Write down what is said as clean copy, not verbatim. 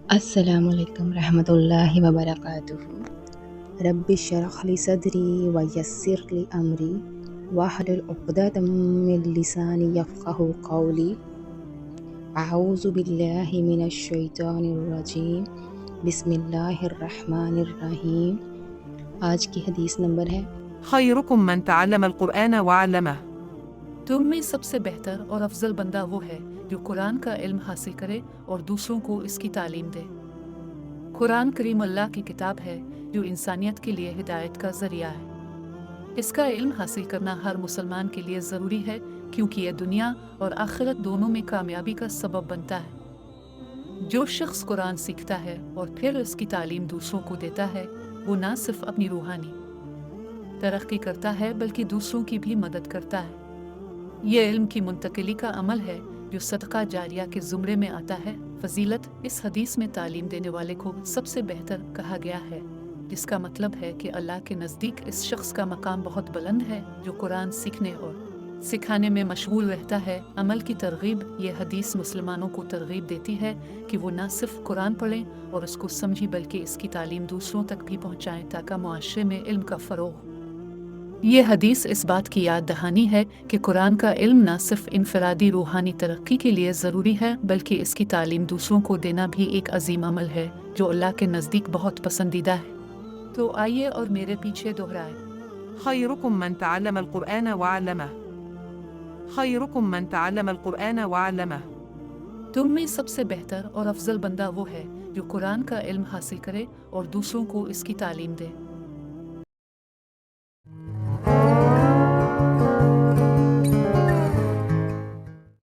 السلام علیکم رحمۃ اللہ وبرکاتہ۔ رب اشرح لی صدری ویسر لی امری واحلل عقدۃ من لسانی یفقہوا قولی۔ اعوذ باللہ من الشیطان الرجیم، بسم اللہ الرحمن الرحیم۔ آج کی حدیث نمبر ہے خیرکم من تعلم القرآن وعلمہ۔ تم میں سب سے بہتر اور افضل بندہ وہ ہے جو قرآن کا علم حاصل کرے اور دوسروں کو اس کی تعلیم دے۔ قرآن کریم اللہ کی کتاب ہے جو انسانیت کے لیے ہدایت کا ذریعہ ہے۔ اس کا علم حاصل کرنا ہر مسلمان کے لیے ضروری ہے کیونکہ یہ دنیا اور آخرت دونوں میں کامیابی کا سبب بنتا ہے۔ جو شخص قرآن سیکھتا ہے اور پھر اس کی تعلیم دوسروں کو دیتا ہے وہ نہ صرف اپنی روحانی ترقی کرتا ہے بلکہ دوسروں کی بھی مدد کرتا ہے۔ یہ علم کی منتقلی کا عمل ہے جو صدقہ جاریہ کے زمرے میں آتا ہے۔ فضیلت اس حدیث میں تعلیم دینے والے کو سب سے بہتر کہا گیا ہے، جس کا مطلب ہے کہ اللہ کے نزدیک اس شخص کا مقام بہت بلند ہے جو قرآن سیکھنے اور سکھانے میں مشغول رہتا ہے۔ عمل کی ترغیب یہ حدیث مسلمانوں کو ترغیب دیتی ہے کہ وہ نہ صرف قرآن پڑھیں اور اس کو سمجھیں بلکہ اس کی تعلیم دوسروں تک بھی پہنچائیں تاکہ معاشرے میں علم کا فروغ ہو۔ یہ حدیث اس بات کی یاد دہانی ہے کہ قرآن کا علم نہ صرف انفرادی روحانی ترقی کے لیے ضروری ہے بلکہ اس کی تعلیم دوسروں کو دینا بھی ایک عظیم عمل ہے جو اللہ کے نزدیک بہت پسندیدہ ہے۔ تو آئیے اور میرے پیچھے دہرائیں۔ خیرکم من تعلم القرآن وعلمہ۔ خیرکم من تعلم القرآن وعلمہ۔ تم میں سب سے بہتر اور افضل بندہ وہ ہے جو قرآن کا علم حاصل کرے اور دوسروں کو اس کی تعلیم دے۔